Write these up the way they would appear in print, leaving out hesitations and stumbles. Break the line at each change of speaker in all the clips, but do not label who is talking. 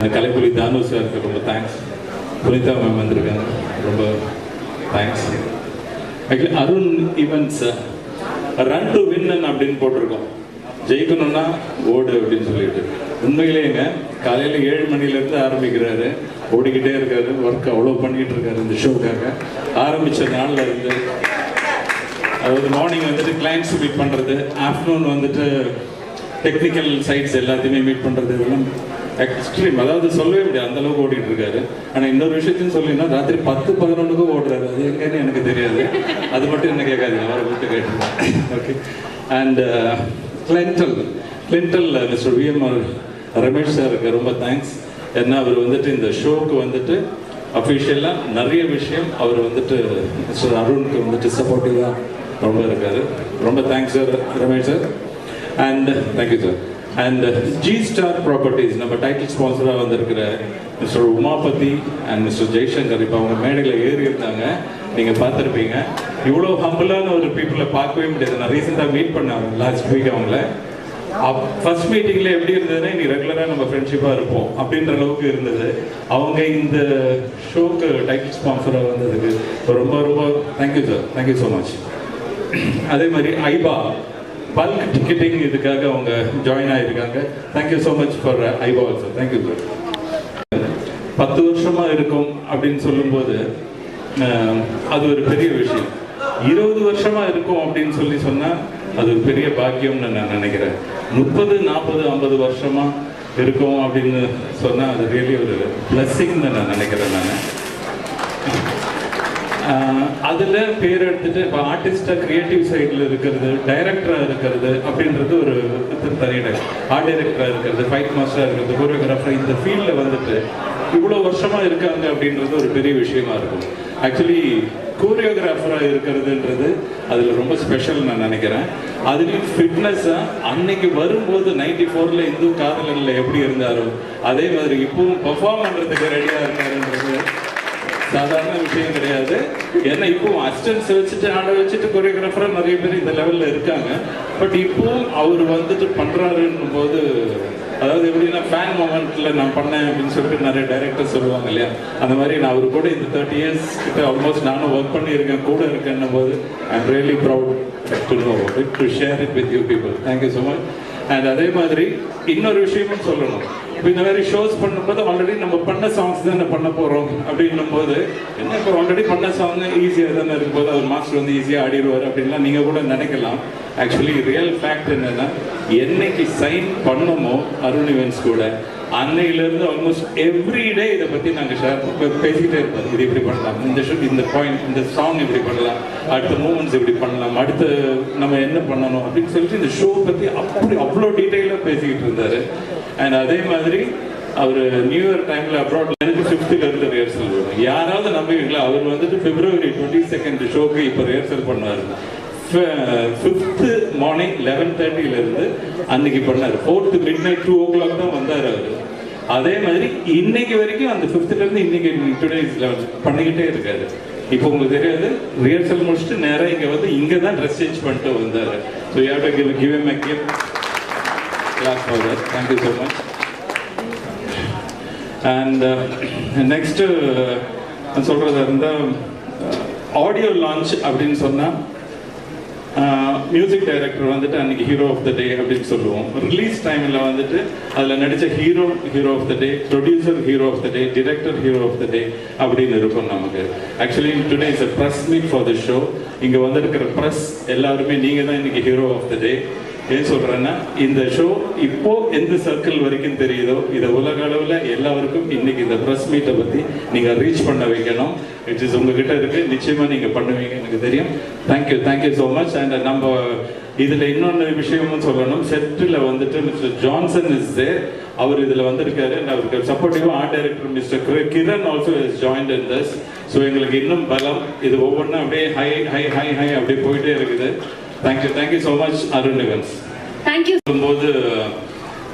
கலைப்புலி தானு சாருக்கு ரொம்ப thanks. Punitha ma'am வந்திருக்காங்க, ரொம்ப thanks. Actually Arun events run to win அப்படின்னு போட்டிருக்கோம். ஜெயிக்கணும்னா ஓடு அப்படின்னு சொல்லிட்டு உண்மையிலேங்க காலையில் 7 மணிலேருந்து ஆரம்பிக்கிறாரு, ஓடிக்கிட்டே இருக்காரு, ஒர்க் அவ்வளோ பண்ணிகிட்டு இருக்காரு இந்த ஷோக்காக. ஆரம்பித்த நாளில் இருந்து அதாவது மார்னிங் வந்துட்டு கிளைண்ட்ஸ் மீட் பண்ணுறது, ஆஃப்டர்நூன் வந்துட்டு டெக்னிக்கல் சைட்ஸ் எல்லாத்தையுமே மீட் பண்ணுறது, இதெல்லாம் எக்ஸ்ட்ரீம். அதாவது சொல்லவே முடியாது, அந்த அளவுக்கு ஓடிட்டு இருக்காரு. ஆனால் இன்னொரு விஷயத்தையும் சொல்லினா ராத்திரி 10-11க்கும் ஓடுறாரு. அது எங்கன்னு எனக்கு தெரியாது, அது மட்டும் என்ன கேட்காது, அவரை மட்டும் கேட்டுருக்கேன். ஓகே. அண்ட் கிளின்டல் மிஸ்டர் விஎம்ஆர் ரமேஷ் சாருக்கு ரொம்ப தேங்க்ஸ். ஏன்னா அவர் வந்துட்டு இந்த ஷோக்கு வந்துட்டு அஃபிஷியலாக நிறைய விஷயம் அவர் வந்துட்டு மிஸ்டர் அருணுக்கு வந்துட்டு சப்போர்ட்டிவாக ரொம்ப இருக்காரு. ரொம்ப thanks sir Ramesh sir. And thank you sir. And G star properties நம்ம டைட்டில் ஸ்பான்சராக வந்திருக்கிற mister Umapathi and mister Jaishankar இப்போ அவங்க மேடையில் ஏறி இருந்தாங்க, நீங்கள் பார்த்துருப்பீங்க. இவ்வளோ ஹம்பிளான ஒரு பீப்புளை பார்க்கவே முடியாது. நான் ரீசெண்டாக மீட் பண்ணேன் லாஸ்ட் வீக் அவங்கள. ஃபர்ஸ்ட் மீட்டிங்கில் எப்படி இருந்ததுன்னா நீ ரெகுலராக நம்ம ஃப்ரெண்ட்ஷிப்பாக இருப்போம் அப்படின்ற அளவுக்கு இருந்தது. அவங்க இந்த ஷோக்கு டைட்டில் ஸ்பான்சராக வந்ததுக்கு ரொம்ப ரொம்ப thank you sir, thank you so much. அதே மாதிரி ஐபா பல்க் டிக்கெட்டிங் இதுக்காக அவங்க ஜாயின் ஆகியிருக்காங்க. தேங்க்யூ ஸோ மச் ஃபார் ஐபா ஆல்சோ, தேங்க்யூ சார். 10 வருஷமாக இருக்கும் அப்படின்னு சொல்லும்போது அது ஒரு பெரிய விஷயம். 20 வருஷமாக இருக்கும் அப்படின்னு சொன்னால் அது ஒரு பெரிய பாக்கியம்னு நான் நினைக்கிறேன். 30, 40, 50 வருஷமாக இருக்கும் அப்படின்னு சொன்னால் அது ரியலி ஒரு பிளஸ்ஸிங்னு நான் நினைக்கிறேன். அதில் பேர் எடுத்துட்டு இப்போ ஆர்டிஸ்டாக கிரியேட்டிவ் சைடில் இருக்கிறது, டைரக்டராக இருக்கிறது அப்படின்றது ஒரு தனியிட, ஆர்ட் டைரக்டராக இருக்கிறது, ஃபைட் மாஸ்டராக இருக்கிறது, கோரியோகிராஃபர், இந்த ஃபீல்டில் வந்துட்டு இவ்வளோ வருஷமாக இருக்காங்க அப்படின்றது ஒரு பெரிய விஷயமா இருக்கும். ஆக்சுவலி கோரியோகிராஃபராக இருக்கிறதுன்றது அதில் ரொம்ப ஸ்பெஷல் நான் நினைக்கிறேன். அதுலேயும் ஃபிட்னஸாக அன்னைக்கு வரும்போது 94ல் இந்து காதலனில் எப்படி இருந்தாரோ அதே மாதிரி இப்பவும் பர்ஃபார்ம் பண்ணுறதுக்கு ரெடியாக இருக்காருன்றது சாதாரண விஷயம் கிடையாது. ஏன்னா இப்போ அசிஸ்டன்ஸ் வச்சுட்டு ஆட வச்சுட்டு கொரியோகிராஃபராக நிறைய பேர் இந்த லெவலில் இருக்காங்க. பட் இப்போவும் அவர் வந்துட்டு பண்ணுறாருன்னும் போது, அதாவது எப்படின்னா ஃபேன் மூமெண்ட்டில் நான் பண்ணேன் அப்படின்னு சொல்லிட்டு நிறைய டைரக்டர் சொல்லுவாங்க இல்லையா, அந்த மாதிரி நான் அவர் கூட இந்த 30 years கிட்ட ஆல்மோஸ்ட் நானும் ஒர்க் பண்ணியிருக்கேன், கூட இருக்கேன்னும் போது I am really proud to know it, to share it with you people. Thank you so much. And அதே மாதிரி இன்னொரு விஷயமும் சொல்லணும். இப்போ இந்த மாதிரி ஷோஸ் பண்ணும்போது ஆல்ரெடி நம்ம பண்ண சாங்ஸ் தானே பண்ண போகிறோம் அப்படின்னும் போது என்ன, இப்போ ஆல்ரெடி பண்ண சாங் ஈஸியாக தானே இருக்கும்போது அவர் மாஸ்டர் வந்து ஈஸியாக ஆடிடுவார் அப்படின்லாம் நீங்கள் கூட நினைக்கலாம். ஆக்சுவலி ரியல் ஃபேக்ட் என்னன்னா, என்னைக்கு சைன் பண்ணமோ அருண் ஈவெண்ட்ஸ் கூட அன்னையிலேருந்து ஆல்மோஸ்ட் எவ்ரிடே இதை பற்றி நாங்கள் பேசிக்கிட்டே இருப்போம். இது இப்படி பண்ணலாம், இந்த பாயிண்ட், இந்த சாங் இப்படி பண்ணலாம், அடுத்த மூமெண்ட்ஸ் இப்படி பண்ணலாம், அடுத்து நம்ம என்ன பண்ணணும் அப்படின்னு சொல்லிட்டு இந்த ஷோ பற்றி அவ்வளோ டீட்டெயிலாக பேசிக்கிட்டு இருந்தார். அண்ட் அதே மாதிரி அவர் நியூ இயர் டைமில் அப்ராட் எனக்கு 5th ரிஹர்சல் வரும். யாராவது நம்புவீங்களா, அவர் வந்துட்டு February 22 ஷோக்கு இப்போ ரிஹர்சல் பண்ணார். 5th மார்னிங் 11:30 அன்னைக்கு பண்ணார். 4th midnight 2 o'clock தான் வந்தார் அவர். அதே மாதிரி இன்னைக்கு வரைக்கும் அந்த 5th இன்னைக்கு டுடே 11 பண்ணிக்கிட்டே இருக்காரு. இப்போ உங்களுக்கு தெரியாது, ரிஹர்சல் முடிச்சுட்டு நேராக இங்கே வந்து இங்கே தான் ட்ரெஸ் சேஞ்ச் பண்ணிட்டு வந்தார். So you have to give him a gift. Class for that. Thank you so much. And next நான் சொல்கிறதா இருந்தால் ஆடியோ லான்ச் அப்படின்னு சொன்னால் மியூசிக் டைரக்டர் வந்துட்டு அன்னைக்கு ஹீரோ ஆஃப் த டே அப்படின்னு சொல்லுவோம். ரிலீஸ் டைமில் வந்துட்டு அதில் நடித்த hero of the day, producer hero of the day, director hero of the day அப்படின்னு இருக்கும் நமக்கு. Actually today is a press meet for the show. இங்கே வந்திருக்கிற ப்ரெஸ் எல்லாருமே நீங்கள் தான் இன்னைக்கு ஹீரோ ஆஃப் த டே. ஏன் சொல்கிறேன்னா, இந்த ஷோ இப்போ எந்த சர்க்கிள் வரைக்கும் தெரியுதோ இதை உலக அளவில் எல்லாருக்கும் இன்னைக்கு இந்த ப்ரெஸ் மீட்டை பற்றி நீங்கள் ரீச் பண்ண வைக்கணும். இட் இஸ் உங்ககிட்ட இருக்குது, நிச்சயமாக நீங்கள் பண்ணுவீங்க எனக்கு தெரியும். Thank you so much. அண்ட் நம்ம இதில் இன்னொன்று விஷயமும் சொல்லணும். செட்டில் வந்துட்டு மிஸ்டர் ஜான்சன் இஸ் தேர். அவர் இதில் வந்திருக்காரு. அவருக்கு சப்போர்ட்டிவாக art director mister Kiran also is joint in this. So எங்களுக்கு இன்னும் பலம். இது ஒவ்வொன்றும் அப்படியே ஹை ஹை ஹை ஹை அப்படியே போயிட்டே இருக்குது. Thank you so much Arun events.
Thank you.
போது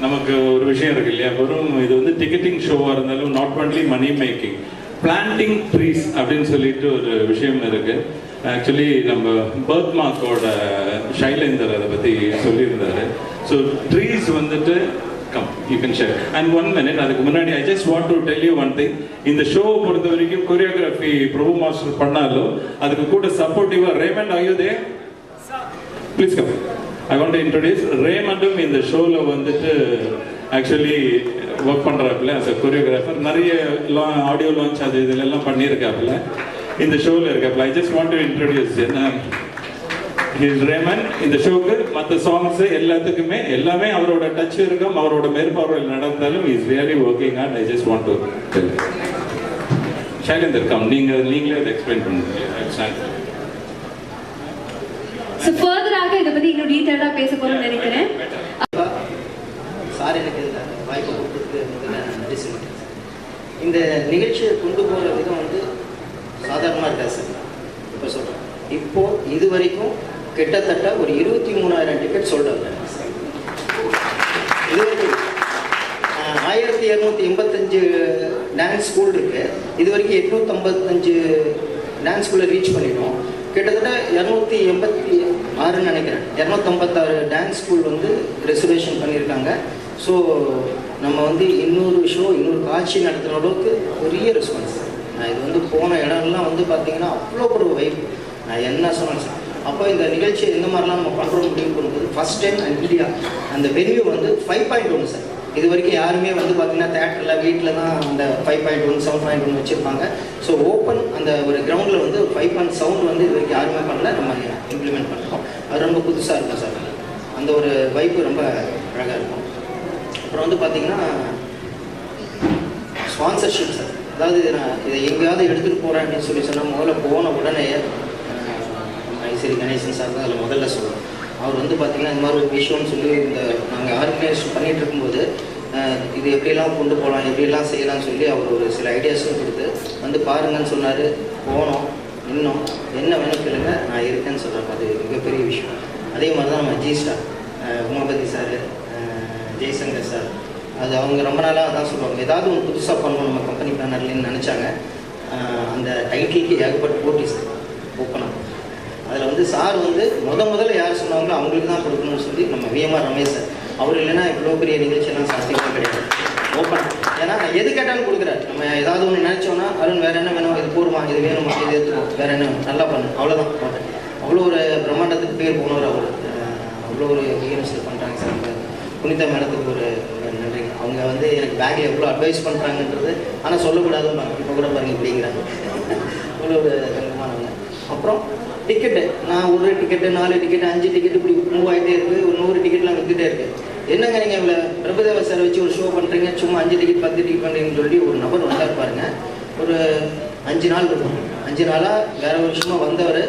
நமக்கு ஒரு விஷயம் இருக்கு இல்லையா, வெறும் இது வந்து டிக்கெட்டிங் ஷோவாக இருந்தாலும் not only money making, planting trees அப்படின்னு சொல்லிட்டு ஒரு விஷயம் இருக்கு. ஆக்சுவலி நம்ம பர்த்மார்க்கோட ஷைலேந்தர் அதை பற்றி சொல்லியிருந்தாரு. ஸோ ட்ரீஸ் வந்துட்டு Come, you can share. And 1 minute, அதுக்கு முன்னாடி I just want to tell you one thing. இந்த ஷோ பொறுத்த வரைக்கும் கொரியோகிராஃபி பிரபு மாஸ்டர் பண்ணாலும் அதுக்கு கூட சப்போர்ட்டிவா Raymond, are you there? Please come. I want to introduce ரேமண்டும் இந்த ஷோல வந்துட்டு ஆக்சுவலி ஒர்க் பண்றாப்புல as a choreographer. நிறைய ஆடியோ லான்ச் அது இதெல்லாம் பண்ணியிருக்காப்புல, இந்த ஷோல இருக்காப்புல. I just want to introduce his ramen. இந்த ஷோக்கு மற்ற சாங்ஸ் எல்லாத்துக்குமே எல்லாமே அவரோட டச் இருக்கும், அவரோட மேற்பார்வையில் நடந்தாலும் is really working on. I just want to tell. Shailender come, நீங்களே அதை எக்ஸ்பிளைன் பண்ணுங்க.
ஸோ ஃபர்தராக இதை பற்றி இன்னும் டீட்டெயிலாக பேச போகிறோம்னு நினைக்கிறேன்.
சார் எனக்கு இந்த வாய்ப்பு கொடுத்ததுக்கு முதல்ல நன்றி சொல்லிட்டேன். இந்த நிகழ்ச்சியை கொண்டு போகிற விதம் வந்து சாதாரணமாக இருக்கா சார். இப்போ சொல்கிறேன், இப்போது இது வரைக்கும் கிட்டத்தட்ட ஒரு 23,000 டிக்கெட் சோல்ட் அவுட் ஆகிருக்கு சார். இது வரைக்கும் 1285 டான்ஸ் ஸ்கூல் இருக்குது. இது வரைக்கும் 855 டான்ஸ் ஸ்கூலை ரீச் பண்ணிட்டோம். கிட்டத்தட்ட 286 நினைக்கிறேன், 256 டான்ஸ் ஸ்கூல் வந்து ரிசர்வேஷன் பண்ணியிருக்காங்க. ஸோ நம்ம வந்து இன்னொரு காட்சி நடத்துகிற அளவுக்கு பெரிய ரெஸ்பான்ஸ். நான் இது வந்து போன இடம்லாம் வந்து பார்த்தீங்கன்னா அவ்வளோ ஒரு வைப். நான் என்ன சொன்னேன் சார், அப்போ இந்த நிகழ்ச்சியை எந்த மாதிரிலாம் நம்ம பண்ணுறோம் முடிவு பண்ணும்போது ஃபஸ்ட் டைம் இந்தியா அந்த வென்யூ வந்து 5.1 சார். இது வரைக்கும் யாருமே வந்து பார்த்தீங்கன்னா தேட்டரில் வீட்டில் தான் அந்த 5.1 7.1 வச்சுருப்பாங்க. ஸோ ஓப்பன் அந்த ஒரு கிரவுண்டில் வந்து 5.7 வந்து இது வரைக்கும் யாருமே பண்ணல, நம்ம இம்ப்ளிமெண்ட் பண்ணுறோம். அது ரொம்ப புதுசாக இருக்கும் சார். அந்த ஒரு வைப்பு ரொம்ப அழகாக இருக்கும். அப்புறம் வந்து பார்த்தீங்கன்னா ஸ்பான்சர்ஷிப் சார். அதாவது நான் இதை எங்கேயாவது எடுத்துகிட்டு போகிறேன் அப்படின்னு சொன்னால் முதல்ல போன உடனே சரி கணேசன் சார் தான் அதில் முதல்ல சொல்லுவோம். அவர் வந்து பார்த்திங்கன்னா இந்த மாதிரி ஒரு விஷயம்னு சொல்லி இந்த நாங்கள் ஆர்கனைசேஷன் பண்ணிகிட்டு இருக்கும்போது இது எப்படியெல்லாம் கொண்டு போகலாம், எப்படியெல்லாம் செய்யலாம்னு சொல்லி அவர் ஒரு சில ஐடியாஸும் கொடுத்து வந்து பாருங்கன்னு சொன்னார். போனோம், இன்னும் என்ன வேணும் கேளுங்க, நான் இருக்கேன்னு சொல்கிறேன். அது மிகப்பெரிய விஷயம். அதே மாதிரி தான் நம்ம G star Umapathi sir, Jaishankar sir, அது அவங்க ரொம்ப நாளாக தான் சொல்லுவாங்க, ஏதாவது ஒன்று புதுசாக பண்ணணும் நம்ம கம்பெனி பேனர்லேன்னு நினச்சாங்க. அந்த டைட்டிலுக்கு ஏகப்பட்ட போட்டி சார் ஓப்பனாக. அதில் வந்து சார் வந்து முதல்ல யார் சொன்னாங்களோ அவங்களுக்கு தான் கொடுக்கணும்னு சொல்லி நம்ம விஎம்ஆர் ரமேஷ் சார், அவர் இல்லைன்னா இவ்வளோ பெரிய நிகழ்ச்சியெல்லாம் சாத்தியமே கிடையாது ஓப்பன். ஏன்னா எது கேட்டாலும் கொடுக்குறாரு. நம்ம ஏதாவது ஒன்று நினச்சோன்னா அருண் வேறு என்ன வேணும், இது போடுமா, இது வேணுமா, இது எடுத்துக்கோ, வேறு என்ன நல்லா பண்ணு, அவ்வளோதான் ஓப்பன். அவ்வளோ ஒரு பிரம்மாண்டத்துக்கு பேர் போனவர் அவர். அவ்வளோ ஒரு நிகழ்ச்சியில் பண்ணுறாங்க சார். புனிதா மேடத்துக்கு ஒரு நன்றி. அவங்க வந்து எனக்கு பேக்கில் எவ்வளோ அட்வைஸ் பண்ணுறாங்கன்றது, ஆனால் சொல்லக்கூடாதுன்னு இப்போ கூட பாருங்க இப்படிங்கிறாங்க. அவ்வளோ ஒரு தங்கமானவங்க. அப்புறம் டிக்கெட்டு, நான் ஒரு டிக்கெட்டு 4 டிக்கெட்டு 5 டிக்கெட்டு இப்படி மூவ் ஆகிட்டே இருக்குது. ஒரு 100 டிக்கெட்லாம் விற்றுட்டே இருக்குது. என்னங்க நீங்கள் இவ்வளோ பிரபுதேவா சார் வச்சு ஒரு ஷோ பண்ணுறீங்க, சும்மா 5 டிக்கெட் 10 டிக்கெட் பண்ணுறீங்கன்னு சொல்லி ஒரு நபர் வந்தார் பாருங்க. ஒரு 5 நாள் இருக்கும். 5 நாளாக வேறு வருஷமாக வந்தவர்.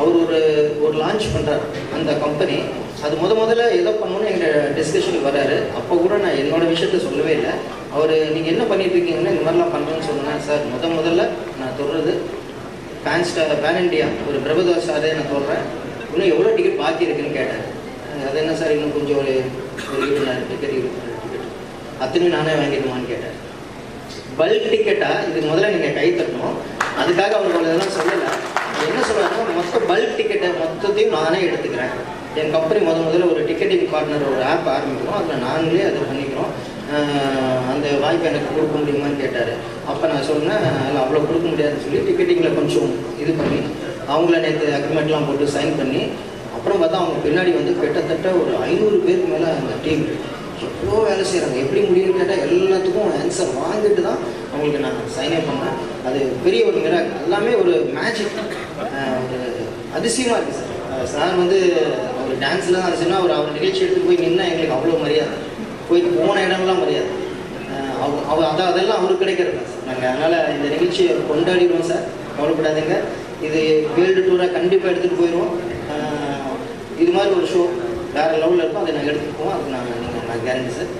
அவர் ஒரு லான்ச் பண்ணுறார் அந்த கம்பெனி. அது முதல்ல எதோ பண்ணணும்னு எங்கள் டிஸ்கஷனுக்கு வர்றாரு. அப்போ கூட நான் என்னோடய விஷயத்த சொல்லவே இல்லை. அவர் நீங்கள் என்ன பண்ணிட்டு இருக்கீங்கன்னா இந்த மாதிரிலாம் பண்ணுறேன்னு சொன்னேன் சார். முதல்ல நான் தொடர்றது பேன் இண்டியா ஒரு பிரபுதேவா சாரே நான் சொல்கிறேன். இன்னும் எவ்வளோ டிக்கெட் பாக்கி இருக்குன்னு கேட்டார். அது என்ன சார், இன்னும் கொஞ்சம் ஒரு 24 டிக்கெட் 24 டிக்கெட் அத்தனையும் நானே வாங்கிடுவான்னு கேட்டார். பல்க் டிக்கெட்டாக இதுக்கு முதல்ல நீங்கள் கை தட்டணும். அதுக்காக அவர் இதெல்லாம் சொல்லலை. என்ன சொல்கிறாருன்னா, மொத்த பல்க் டிக்கெட்டை மொத்தத்தையும் நானே எடுத்துக்கிறேன். என் கம்பெனி முதல்ல ஒரு டிக்கெட்டிங் பார்ட்னர் ஒரு ஆப் ஆரம்பிக்கிறோம், அதில் நாங்களே அதை பண்ணிக்கிறோம். அந்த வாய்ப்பை எனக்கு கொடுக்க முடியுமான்னு கேட்டார். அப்போ நான் சொன்னேன், அதில் அவ்வளோ கொடுக்க முடியாதுன்னு சொல்லி டிக்கெட்டிங்கில் கொஞ்சம் இது பண்ணி அவங்கள நேற்று அக்ரிமெண்ட்லாம் போட்டு சைன் பண்ணி அப்புறம் பார்த்தா அவங்க பின்னாடி வந்து கிட்டத்தட்ட ஒரு 500 பேருக்கு மேலே அந்த டீம் எவ்வளோ வேலை செய்கிறாங்க. எப்படி முடியும்னு கேட்டால் எல்லாத்துக்கும் ஆன்சர் வாங்கிட்டு தான் அவங்களுக்கு நான் சைனே பண்ணேன். அது பெரிய ஒரு மிராக்கிள், எல்லாமே ஒரு மேஜிக், ஒரு அதிசயமாக இருக்குது சார். சார் வந்து அவர் டான்ஸில் தான் இருந்துச்சுன்னா அவர் நிகழ்ச்சி எடுத்துகிட்டு போய் நின்னா எங்களுக்கு அவ்வளோ மரியாதை, போய் போன இடம்லாம் மரியாதை. அதெல்லாம் அவருக்கு கிடைக்கிறது தான் சார். நாங்கள் அதனால் இந்த நிகழ்ச்சியை கொண்டாடிடுவோம் சார், கவலைப்படாதீங்க. இது வேர்ல்டு டூராக கண்டிப்பாக எடுத்துகிட்டு போயிடுவோம். இது மாதிரி ஒரு ஷோ வேறு லெவலில் இருக்கும், அதை நாங்கள் எடுத்துகிட்டு போவோம். அது நான் கேரண்டி சார்.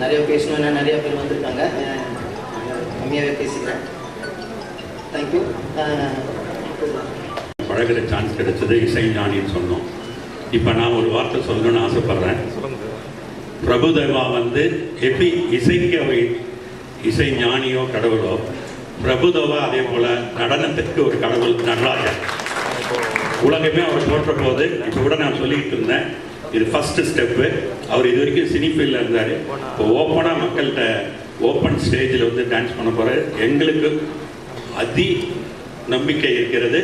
நிறைய பேசணும்னா நிறையா பேர் வந்திருக்காங்க, கம்மியாகவே பேசிக்கிறேன். தேங்க்யூ.
பழகிற சான்ஸ் கிடைச்சது இசைஞானின்னு சொன்னோம். இப்போ நான் ஒரு வார்த்தை சொல்லணும்னு ஆசைப்பட்றேன். பிரபுதேவா வந்து எப்படி இசை ஞானியோ கடவுளோ, பிரபுதேவா அதே போல் நடனத்துக்கு ஒரு கடவுள் நடராஜர். உலகமே அவர் தோற்ற போது இப்போ கூட நான் சொல்லிக்கிட்டு இருந்தேன், இது ஃபஸ்ட்டு ஸ்டெப்பு. அவர் இது வரைக்கும் சினி ஃபீல்டில் இருந்தார். இப்போ ஓப்பனாக மக்கள்கிட்ட ஓப்பன் ஸ்டேஜில் வந்து டான்ஸ் பண்ண போகிற எங்களுக்கு அதி நம்பிக்கை இருக்கிறது.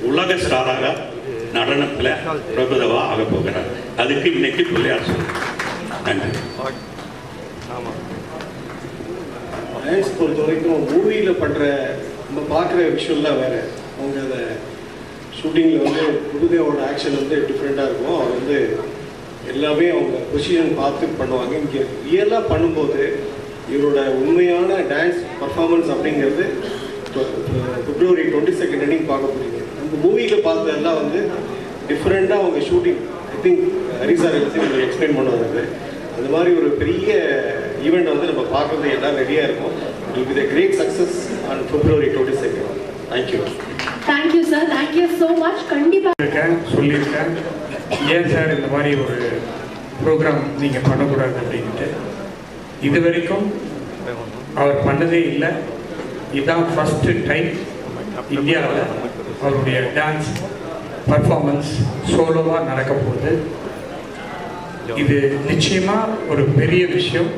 உலக ஸ்டாராக நடனத்தில் பிரபுதேவா ஆக போகிறார். அதுக்கு இன்னைக்கு பிள்ளையார் சொல்லுங்கள். நன்றி.
டான்ஸ் பொறுத்த வரைக்கும் மூவியில் பண்ணுற நம்ம பார்க்குற விஷுவல்லாம் வேறு. அவங்க அதை ஷூட்டிங்கில் வந்து பிரபுதேவோட ஆக்ஷன் வந்து டிஃப்ரெண்ட்டாக இருக்கும். அவர் வந்து எல்லாமே அவங்க பொசிஷன் பார்த்து பண்ணுவாங்க. இங்கே ரியலாக பண்ணும்போது இவரோட உண்மையான டான்ஸ் பர்ஃபார்மன்ஸ் அப்படிங்கிறது February 22 அன்னைக்கு பார்க்க முடியுது. அந்த மூவியில் பார்த்ததெல்லாம் வந்து டிஃப்ரெண்ட்டாக அவங்க ஷூட்டிங் ஐ திங்க் ஹரிசார் எல்லாத்தையும் எக்ஸ்பிளைன் பண்ணுவாங்க. அது மாதிரி ஒரு பெரிய ஈவெண்ட் வந்து நம்ம பார்க்குறது எல்லாம் ரெடியாக இருக்கும். It will be a great success on February 22. Thank you.
Thank you sir, thank you so much. கண்டிப்பாக
சொல்லியிருக்கேன் ஏன் சார் இந்த மாதிரி ஒரு ப்ரோக்ராம் நீங்கள் பண்ணக்கூடாது அப்படின்ட்டு. இது வரைக்கும் அவர் பண்ணதே இல்லை. இதுதான் ஃபஸ்ட்டு டைம் இந்தியாவில் அவருடைய டான்ஸ் பர்ஃபார்மன்ஸ் சோலோவாக நடக்க போகுது. இது நிச்சயமாக ஒரு பெரிய விஷயம்.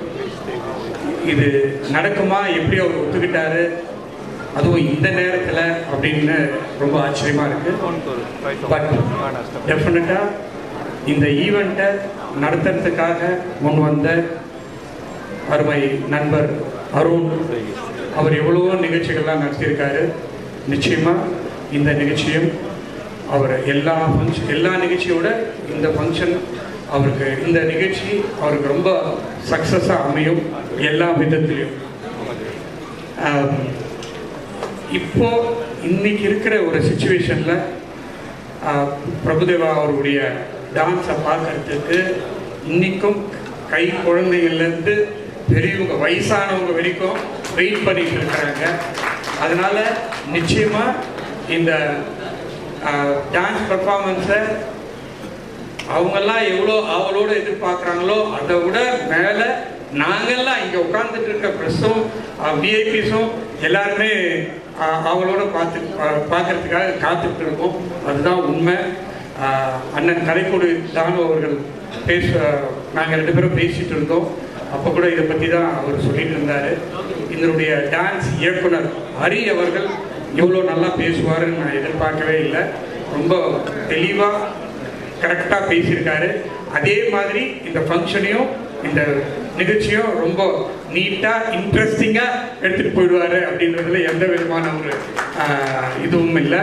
இது நடக்குமா, எப்படி அவர் ஒத்துக்கிட்டாரு, அதுவும் இந்த நேரத்தில் அப்படின்னு ரொம்ப ஆச்சரியமாக இருக்குது. பட் டெஃபினட்டாக இந்த ஈவெண்ட்டை நடத்துறதுக்காக முன் வந்த அருமை நண்பர் அருண், அவர் எவ்வளவோ நிகழ்ச்சிகள்லாம் நடத்தியிருக்காரு. நிச்சயமாக இந்த நிகழ்ச்சியும் அவர் எல்லா நிகழ்ச்சியோட இந்த ஃபங்க்ஷன் அவருக்கு, இந்த நிகழ்ச்சி அவருக்கு ரொம்ப சக்ஸஸாக அமையும் எல்லா விதத்துலேயும். இப்போ இன்னைக்கு இருக்கிற ஒரு சுச்சுவேஷனில் பிரபுதேவா அவருடைய டான்ஸை பார்க்கறதுக்கு இன்றைக்கும் கை குழந்தைகள்லேருந்து பெரியவங்க வயசானவங்க வரைக்கும் வெயிட் பண்ணிட்டு இருக்கிறாங்க. அதனால நிச்சயமாக இந்த டான்ஸ் பர்ஃபார்மன்ஸை அவங்கெல்லாம் எவ்வளோ அவளோட எதிர்பார்க்குறாங்களோ அதை விட மேலே நாங்கள்லாம் இங்கே உட்காந்துட்டு இருக்க ப்ரெஸ்ஸும் விஐபிஸும் எல்லாருமே அவளோட பார்க்கறதுக்காக காத்துட்டு இருக்கோம். அதுதான் உண்மை. அண்ணன் கலைக்கொடி தானு அவர்கள் நாங்கள் 2 பேரும் பேசிகிட்டு இருந்தோம். அப்போ கூட இதை பற்றி தான் அவர் சொல்லிட்டு இருந்தார். இதனுடைய டான்ஸ் இயக்குனர் ஹரி அவர்கள் இவ்வளோ நல்லா பேசுவாருன்னு நான் எதிர்பார்க்கவே இல்லை. ரொம்ப தெளிவாக கரெக்டாக பேசியிருக்காரு. அதே மாதிரி இந்த ஃபங்க்ஷனையும் இந்த நிகழ்ச்சியும் ரொம்ப நீட்டாக இன்ட்ரெஸ்டிங்காக எடுத்துகிட்டு போயிடுவார் அப்படின்றதுல எந்த விதமான ஒரு இதுவும் இல்லை.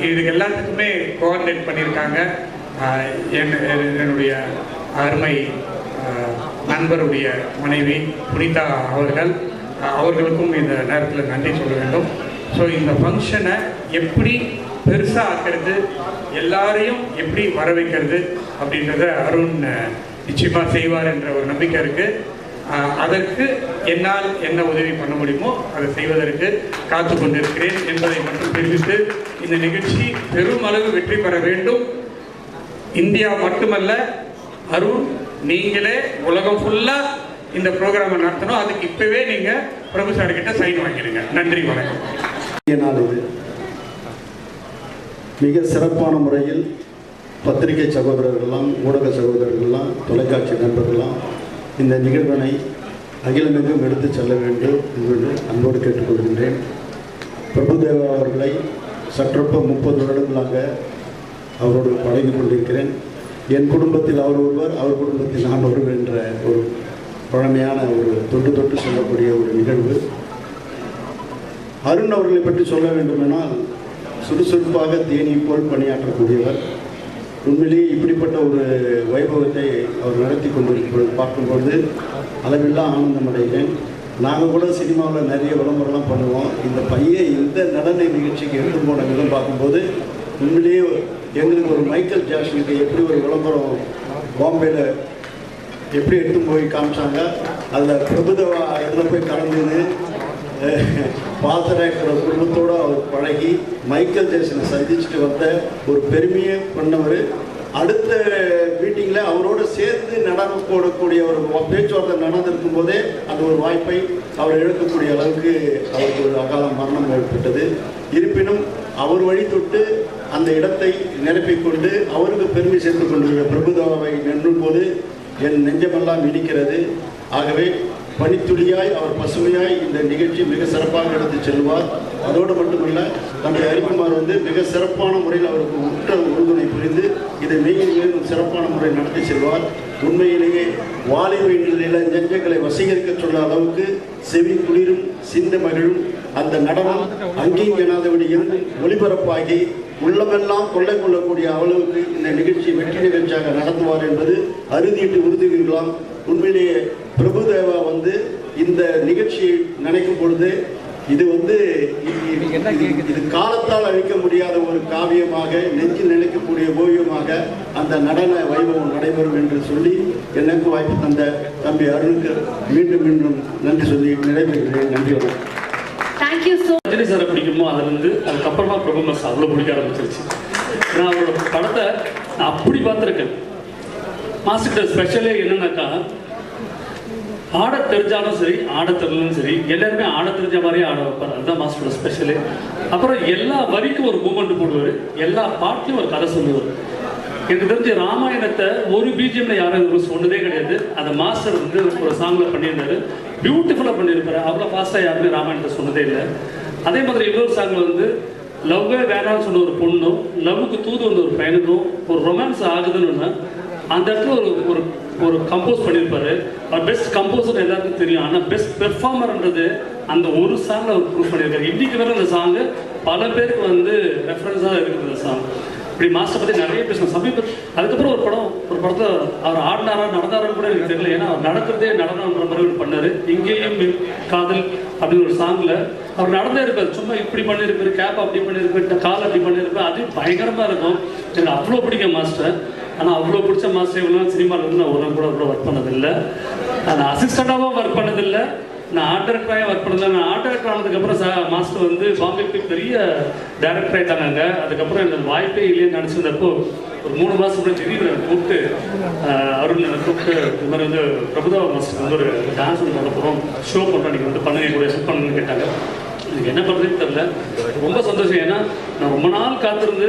இதுக்கு எல்லாத்துக்குமே கோஆர்டினேட் பண்ணியிருக்காங்க என்னுடைய அருமை நண்பருடைய மனைவி புனிதா அவர்களுக்கும் இந்த நேரத்தில் நன்றி சொல்ல வேண்டும். ஸோ இந்த ஃபங்க்ஷனை எப்படி பெருசாக ஆக்கிறது, எல்லாரையும் எப்படி வர வைக்கிறது அப்படின்றத அருண் நிச்சயமாக செய்வார் என்ற ஒரு நம்பிக்கை இருக்குது. அதற்கு என்னால் என்ன உதவி பண்ண முடியுமோ அதை செய்வதற்கு காத்து கொண்டிருக்கிறேன் என்பதை மட்டும் தெரிவித்து, இந்த நிகழ்ச்சி பெருமளவு வெற்றி பெற வேண்டும். இந்தியா மட்டுமல்ல, அருண் நீங்களே உலகம் ஃபுல்லாக இந்த ப்ரோக்ராமை நடத்தணும். அதுக்கு இப்போவே நீங்கள் பிரபு சார் கிட்ட சைன் வாங்கிடுங்க. நன்றி, வணக்கம்.
நாள் இது மிக சிறப்பான முறையில் பத்திரிகை சகோதரர்கள்லாம், ஊடக சகோதரர்கள்லாம், தொலைக்காட்சி நண்பர்கள்லாம் இந்த நிகழ்வினை அகிலமெங்கும் எடுத்து செல்ல வேண்டும் என்று அன்போடு கேட்டுக்கொள்கின்றேன். பிரபுதேவா அவர்களை சற்றொப்ப 30 வருடங்களாக அவரோடு பழகி கொண்டிருக்கிறேன். என் குடும்பத்தில் அவர் ஒருவர், அவர் குடும்பத்தில் நான் ஒருவர் என்ற ஒரு பழமையான ஒரு தொட்டு சொல்லக்கூடிய ஒரு நிகழ்வு. அருண் அவர்களை பற்றி சொல்ல வேண்டுமென்றால் சுறுசுறுப்பாக தேனி போல் பணியாற்றக்கூடியவர். உண்மையிலேயே இப்படிப்பட்ட ஒரு வைபவத்தை அவர் நடத்தி கொண்டிருப்பது பார்க்கும்போது அளவில்லா ஆனந்தம் அடைகிறேன். நாங்கள் கூட சினிமாவில் நிறைய விளம்பரம்லாம் பண்ணுவோம். இந்த பையன் இந்த நடன நிகழ்ச்சிக்கு எடுத்து போன விதம் பார்க்கும்போது உண்மையிலேயே எங்களுக்கு ஒரு மைக்கேல் ஜாக்சனுக்கு எப்படி ஒரு விளம்பரம் பாம்பேயில் எப்படி எடுத்து போய் காமிச்சாங்க, அதில் பிரபுதேவா இடத்துல போய் கலந்துன்னு பாசராக்கிற குடும்பத்தோடு அவர் பழகி மைக்கேல் ஜாக்சனை சந்திச்சுட்டு வந்த ஒரு பெருமையை பண்ணவர். அடுத்த மீட்டிங்கில் அவரோடு சேர்ந்து நடனம் போடக்கூடிய ஒரு பேச்சுவார்த்தை நடந்திருக்கும் போதே அந்த ஒரு வாய்ப்பை அவர் இழக்கக்கூடிய அளவுக்கு அவருக்கு ஒரு அகால மரணம் ஏற்பட்டது. இருப்பினும் அவர் வழி தொட்டு அந்த இடத்தை நிரப்பிக் கொண்டு அவருக்கு பெருமை சேர்த்துக் கொண்டிருக்கிற பிரபுதேவாவை நின்றும் போது என் நெஞ்சமெல்லாம் இடிக்கிறது. ஆகவே பனித்துளியாய் அவர் பசுமையாய் இந்த நிகழ்ச்சி மிக சிறப்பாக எடுத்து செல்வார். அதோடு மட்டுமல்ல, நம்முடைய ஹரிக்குமார் மிக சிறப்பான முறையில் அவருக்கு உற்ற உறுதுணை புரிந்து இதை மேலும் சிறப்பான முறையில் நடத்தி செல்வார். உண்மையிலேயே வாலிப நெஞ்சங்களை வசீகரிக்க சொல்ல அளவுக்கு செவி குளிரும் சிந்த மகிழும் அந்த நடனம் அங்கேயும் எனாதபடி இருந்தும் ஒளிபரப்பாகி உள்ளமெல்லாம் கொள்ளை கொள்ளக்கூடிய அளவுக்கு இந்த நிகழ்ச்சி வெற்றி நிகழ்ச்சியாக நடத்துவார் என்பது அறுதியிட்டு உறுதிகளாம். உண்மையிலேயே பிரபுதேவா இந்த நிகழ்ச்சியை நினைக்கும் பொழுது இது இது காலத்தால் அழிக்க முடியாத ஒரு காவியமாக நெஞ்சில் நினைக்கக்கூடிய ஓவியமாக அந்த நடன வைபவம் நடைபெறும் என்று சொல்லி எனக்கு வாய்ப்பு தந்த தம்பி அருணுக்கு மீண்டும் மீண்டும் நன்றி சொல்லி நிறைவேறுகிறேன். நன்றி வணக்கம்.
ரஜினி சாரை பிடிக்குமோ அதுக்கப்புறமா பிரபுமாஸ் அவ்வளோ பிடிக்க ஆரம்பிச்சிருச்சு. நான் அவரோட படத்தை நான் அப்படி பார்த்துருக்கேன். மாஸ்டர் ஸ்பெஷலே என்னன்னாக்கா, ஆட தெரிஞ்சாலும் சரி ஆட தெரியலும் சரி எல்லாருமே ஆட தெரிஞ்ச மாதிரியே ஆட வைப்பார். அதுதான் மாஸ்டரோட ஸ்பெஷலு. அப்புறம் எல்லா வரிக்கும் ஒரு மூமெண்ட் போடுவார், எல்லா பாட்லையும் ஒரு கதை சொல்லுவார். எனக்கு தெரிஞ்ச ராமாயணத்தை ஒரு பிஜிஎம்ல யாரும் சொன்னதே கிடையாது. அந்த மாஸ்டர் ஒரு சாங்ல பண்ணியிருந்தாரு, பியூட்டிஃபுல்லாக பண்ணியிருப்பாரு. அவ்வளோ ஃபாஸ்ட்டாக யாருமே ராமாயணத்தை சொன்னதே இல்லை. அதே மாதிரி இன்னொரு சாங்ல லவ்வே வேணாம்னு சொன்ன ஒரு பொண்ணும் லவ்வுக்கு தூது ஒரு பையனுக்கும் ஒரு ரொமான்ஸ் ஆகுதுன்னு அந்த இடத்துல ஒரு ஒரு கம்போஸ் பண்ணியிருப்பாரு. அவர் பெஸ்ட் கம்போசர் எல்லாருக்கும் தெரியும். ஆனால் பெஸ்ட் பெர்ஃபார்மர்ன்றது அந்த ஒரு சாங்கில் அவர் ப்ரூவ் பண்ணியிருக்காரு. இன்றைக்கு வர அந்த சாங்கு பல பேருக்கு ரெஃபரன்ஸாக இருக்குது. அந்த சாங் இப்படி மாஸ்டர் பற்றி நிறைய பேசணும். அதுக்கப்புறம் ஒரு படத்தை அவர் ஆடினாரா நடந்தாரான்னு கூட எனக்கு தெரியல. ஏன்னா அவர் நடக்கிறதே நடனன்ற மாதிரி ஒரு பண்ணார். இங்கேயும் காதல் அப்படின்னு ஒரு சாங்கில் அவர் நடந்தே இருப்பார். சும்மா இப்படி பண்ணியிருப்பாரு, கேப் அப்படி பண்ணியிருப்பாரு, கால் அப்படி பண்ணியிருப்பாரு. அது பயங்கரமாக இருக்கும். எனக்கு அவ்வளோ பிடிக்கும் மாஸ்டர். ஆனால் அவ்வளோ பிடிச்ச மாஸ்டர் இவ்வளோ சினிமாவில் நான் ஒரு கூட அவ்வளோ ஒர்க் பண்ணதில்லை. நான் அசிஸ்டண்டாகவும் ஒர்க் பண்ணதில்லை, நான் ஆர்ட் டைரக்டராக ஒர்க் பண்ணதில்லை. நான் ஆர்ட் டைரக்டர் ஆனதுக்கப்புறம் மாஸ்டர் பாம்பேக்கு பெரிய டைரக்டர் ஆகிட்டாங்க. அதுக்கப்புறம் எனக்கு வாய்ப்பே இல்லைன்னு நினச்சிருந்தப்போ ஒரு 3 மாதம் கூட திடீர்னு கூப்பிட்டு அருண் கூப்பிட்டு இது மாதிரி பிரபுதேவா மாஸ்டர் ஒரு டான்ஸ் பண்ண போகிறோம், ஷோ பண்ணுறோம், நீங்கள் பண்ணுங்க கூட ஷூட் பண்ணுங்கன்னு கேட்டாங்க. எனக்கு என்ன பண்ணுறதுன்னு தெரில. ரொம்ப சந்தோஷம். ஏன்னா நான் ரொம்ப நாள் காத்திருந்து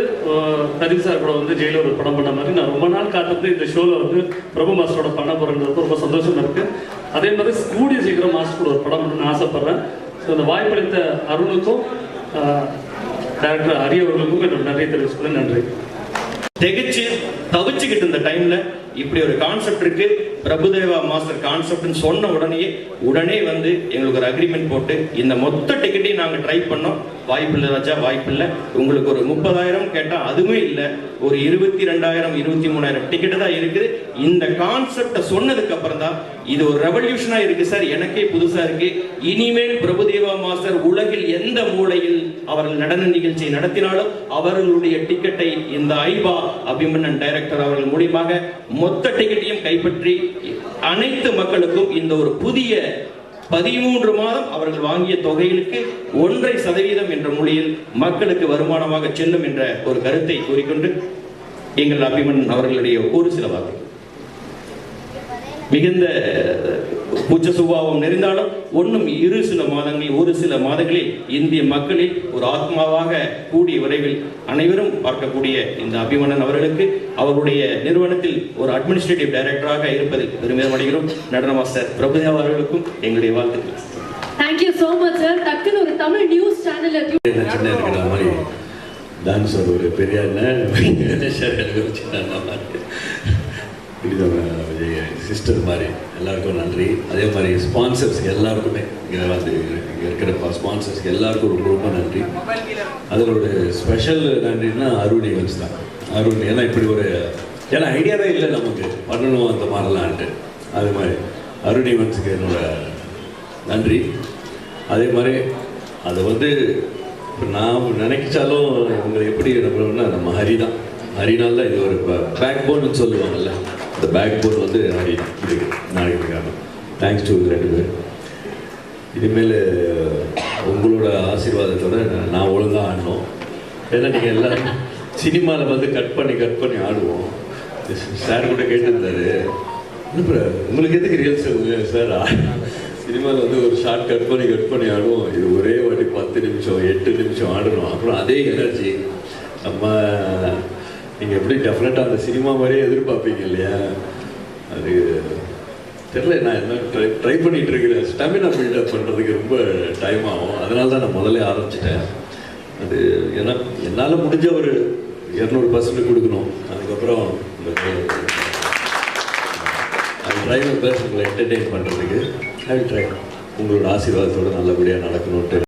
ரஜினி சார் கூட ஜெயிலில் ஒரு படம் பண்ண மாதிரி நான் ரொம்ப நாள் காத்திருந்து இந்த ஷோவில் பிரபு மாஸ்டரோட பண்ண போகிறேன்றது ரொம்ப சந்தோஷமாக இருக்குது. அதே மாதிரி கூடிய சீக்கிரம் மாஸ்டர் கூட ஒரு படம் பண்ணணும்னு ஆசைப்பட்றேன். ஸோ இந்த வாய்ப்பளித்த அருணுக்கும் டைரக்டர் ஹரி அவர்களுக்கும் என்னோட நிறைய தெரிவிச்சுக்கிறேன். நன்றி.
திகச்சு தவிச்சுக்கிட்டு இந்த டைம்ல இப்படி ஒரு கான்செப்ட் இருக்கு, பிரபுதேவா மாஸ்டர் கான்செப்ட்னு சொன்ன உடனே எங்களுக்கு ஒரு அக்ரிமெண்ட் போட்டு இந்த மொத்த டிக்கெட்டையும் நாங்கள் ட்ரை பண்ணோம். வாய்ப்பில்லை ராஜா, வாய்ப்பில்லை. உங்களுக்கு ஒரு 30,000 கேட்டால் அதுவும் இல்லை, ஒரு 22,000 23,000 டிக்கெட்டு தான் இருக்குது. இந்த கான்செப்டை சொன்னதுக்கு அப்புறம் தான் இது ஒரு ரெவல்யூஷனா இருக்கு சார், எனக்கே புதுசா இருக்கு. இனிமேல் பிரபுதேவா மாஸ்டர் உலகில் எந்த மூலையில் அவர்கள் நடன நிகழ்ச்சியை நடத்தினாலும் அவர்களுடைய டிக்கெட்டை இந்த ஐபா அபிமன்னன் டைரக்டர் அவர்கள் மூலியமாக மொத்த டிக்கெட்டையும் கைப்பற்றி அனைத்து மக்களுக்கும் இந்த ஒரு புதிய 13 மாதம் அவர்கள் வாங்கிய தொகைகளுக்கு 1.5% என்ற மொழியில் மக்களுக்கு வருமானமாக செல்லும் என்ற ஒரு கருத்தை கூறிக்கொண்டு எங்கள் அபிமன்னன் அவர்களுடைய ஒரு சில வாக்கு மிகுந்த பூச்ச சுபாவம் நெறிந்தாலும் ஒரு சில மாதங்களில் இந்திய மக்களில் ஒரு ஆத்மாவாக கூடிய விரைவில் அனைவரும் பார்க்கக்கூடிய இந்த அபிமன்னன் அவர்களுக்கு அவருடைய நிறுவனத்தில் ஒரு அட்மினிஸ்ட்ரேட்டிவ் டைரக்டராக இருப்பதில் பெருமிதம் அடைகிறோம். நடன மாஸ்டர் பிரபுதேவா அவர்களுக்கும் எங்களுடைய வாழ்த்துக்கள்.
Thank you so much sir. டக்குனு ஒரு தமிழ் நியூஸ் சேனல்ல
சின்ன இருக்கிற மாதிரி டான்ஸர் ஒரு பெரிய விஜய் சிஸ்டர் மாதிரி எல்லாருக்கும் நன்றி. அதே மாதிரி ஸ்பான்சர்ஸ் எல்லாருக்குமே இங்கே இருக்கிற ஸ்பான்சர்ஸ்க்கு எல்லாருக்கும் ரொம்ப ரொம்ப நன்றி. அதில் ஒரு ஸ்பெஷல் நன்றின்னா அருண் ஈவென்ட்ஸ் தான். அருண் ஏன்னா இப்படி ஏன்னா ஐடியாவே இல்லை நமக்கு பண்ணணும் அந்த மாதிரிலான்ட்டு. அது மாதிரி அருண் ஈவென்ட்ஸுக்கு என்னோட நன்றி. அதே மாதிரி அதை இப்போ நான் நினைச்சாலும் இவங்களை எப்படி நம்புறோம்னா நம்ம ஹரி தான். ஹரினால் தான் இது ஒரு பேக் போன்னு சொல்லுவாங்கல்ல, இந்த பேக் போன் ஹரி தான். இதுக்கு நாளைக்கு காரணம். தேங்க்ஸ் டு 2 பேர். இனிமேல் உங்களோட ஆசீர்வாதத்தோட நான் ஒழுங்காக ஆடணும். ஏன்னா நீங்கள் எல்லோரும் சினிமாவில் கட் பண்ணி ஆடுவோம். சார் கூட கேட்டிருந்தாரு, உங்களுக்கு எதுக்கு ரியல்ஸ் சார்
சினிமாவில் வந்து ஒரு ஷார்ட் கட் பண்ணி ஆடுவோம். இது ஒரே வாட்டி 10 நிமிஷம் 8 நிமிஷம் ஆடணும். அப்புறம் அதே எனர்ஜி நம்ம நீங்கள் எப்படி டெஃபினட்டாக அந்த சினிமா மாதிரியே எதிர்பார்ப்பீங்க இல்லையா? அது தெரில. நான் என்ன ட்ரை பண்ணிகிட்டு இருக்கிறேன். ஸ்டாமினா பில்டப் பண்ணுறதுக்கு ரொம்ப டைம் ஆகும். அதனால தான் நான் முதல்ல ஆரம்பிச்சிட்டேன். அது ஏன்னா என்னால் முடிஞ்ச ஒரு 200% கொடுக்கணும். அதுக்கப்புறம் ட்ரைவர் பேர் உங்களை என்டர்டெயின் பண்ணுறதுக்கு ஐ ட்ரை. உங்களோட ஆசீர்வாதத்தோடு நல்லபடியாக நடக்கணுன்ட்டு